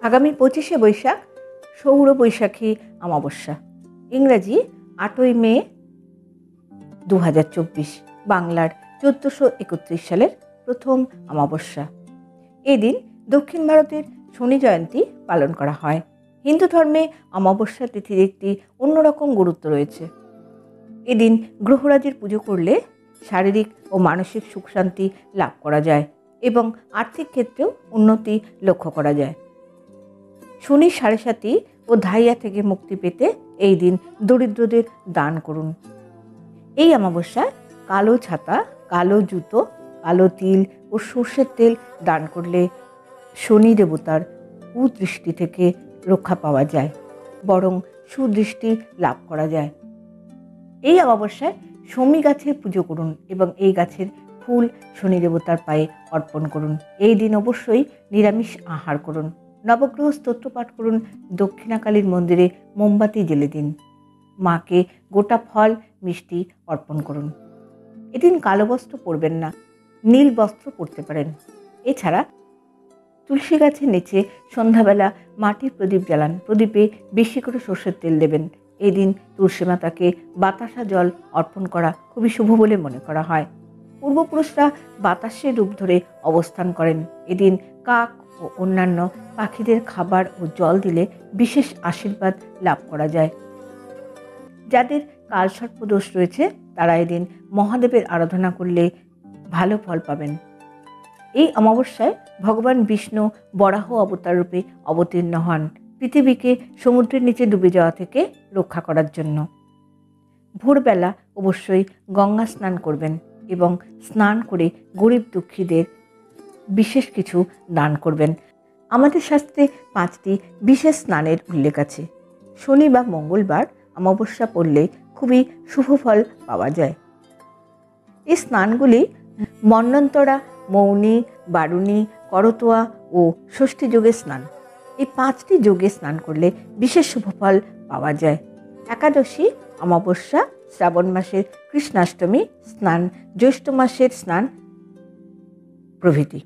আগামী 25শে বৈশাখ সৌর বৈশাখী অমাবস্যা, ইংরাজি 8ই মে 2024, বাংলার 1431 সালের প্রথম অমাবস্যা। এই দিন দক্ষিণ ভারতের শনি জয়ন্তী পালন করা হয়। হিন্দু ধর্মে অমাবস্যা তিথির একটি অন্যরকম গুরুত্ব রয়েছে। এদিন গ্রহরাজির পুজো করলে শারীরিক ও মানসিক সুখ শান্তি লাভ করা যায় এবং আর্থিক ক্ষেত্রেও উন্নতি লক্ষ্য করা যায়। শনির সাড়ে ও ধাইয়া থেকে মুক্তি পেতে এই দিন দরিদ্রদের দান করুন। এই অমাবস্যায় কালো ছাতা, কালো জুতো, কালো তিল ও সর্ষের তেল দান করলে শনি দেবতার কুদৃষ্টি থেকে রক্ষা পাওয়া যায়, বরং সুদৃষ্টি লাভ করা যায়। এই অমাবস্যায় শমী গাছের পুজো করুন এবং এই গাছের ফুল শনি দেবতার পায়ে অর্পণ করুন। এই দিন অবশ্যই নিরামিষ আহার করুন। নবগ্রহ স্তোত্র পাঠ করুন। দক্ষিণাকালীর মন্দিরে মোমবাতি জ্বেলে দিন। মাকে গোটা ফল মিষ্টি অর্পণ করুন। এদিন কালো বস্ত্র পরবেন না, নীল বস্ত্র পরতে পারেন। এছাড়া তুলসী গাছের নিচে সন্ধ্যাবেলা মাটির প্রদীপ জ্বালান। প্রদীপে বেশি করে সর্ষের তেল দেবেন। এই দিন তুলসী মাতাকে বাতাসা জল অর্পণ করা খুবই শুভ বলে মনে করা হয়। পূর্বপুরুষরা বাতাসের রূপ ধরে অবস্থান করেন। এদিন কাক ও অন্যান্য পাখিদের খাবার ও জল দিলে বিশেষ আশীর্বাদ লাভ করা যায়। যাদের কালসর্প দোষ রয়েছে তারা এদিন মহাদেবের আরাধনা করলে ভালো ফল পাবেন। এই অমাবস্যায় ভগবান বিষ্ণু বরাহ অবতার রূপে অবতীর্ণ হন পৃথিবীকে সমুদ্রের নিচে ডুবে যাওয়া থেকে রক্ষা করার জন্য। ভোরবেলা অবশ্যই গঙ্গা স্নান করবেন এবং স্নান করে গরিব দুঃখীদের বিশেষ কিছু দান করবেন। আমাদের শাস্ত্রে 5টি বিশেষ স্নানের উল্লেখ আছে। শনি বা মঙ্গলবার অমাবস্যা পড়লে খুবই শুভ ফল পাওয়া যায়। এই স্নানগুলি মন্বন্তরা, মৌনী, বারুণী, করতোয়া ও ষষ্ঠী যোগের স্নান। এই 5টি যোগে স্নান করলে বিশেষ শুভ ফল পাওয়া যায়। একাদশী, অমাবস্যা, শ্রাবণ মাসের কৃষ্ণাষ্টমী স্নান, জ্যৈষ্ঠ মাসের স্নান প্রভৃতি।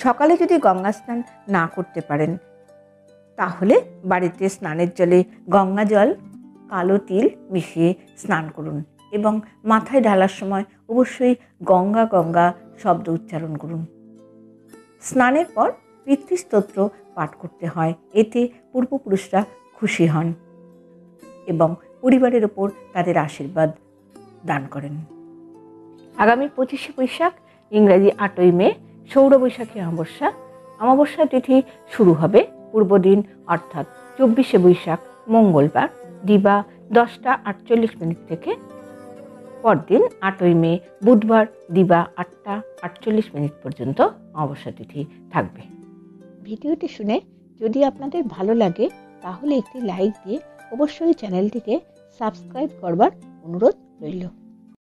সকালে যদি গঙ্গা স্নান না করতে পারেন তাহলে বাড়িতে স্নানের জলে গঙ্গা জল, কালো তিল মিশিয়ে স্নান করুন এবং মাথায় ঢালার সময় অবশ্যই গঙ্গা গঙ্গা শব্দ উচ্চারণ করুন। স্নানের পর পিতৃস্তোত্র পাঠ করতে হয়। এতে পূর্বপুরুষরা খুশি হন এবং পরিবারের ওপর তাদের আশীর্বাদ দান করেন। আগামী 25শে বৈশাখ, ইংরাজি 8ই মে সৌর বৈশাখী অমাবস্যা। অমাবস্যা তিথি শুরু হবে পূর্ব দিন অর্থাৎ 24শে বৈশাখ মঙ্গলবার দিবা 10টা 48 থেকে। পরদিন 8ই মে বুধবার দিবা 8টা 48 পর্যন্ত অমাবস্যা তিথি থাকবে। ভিডিওটি শুনে যদি আপনাদের ভালো লাগে তাহলে একটি লাইক দিয়ে অবশ্যই চ্যানেলটিকে সাবস্ক্রাইব করবার অনুরোধ রইল।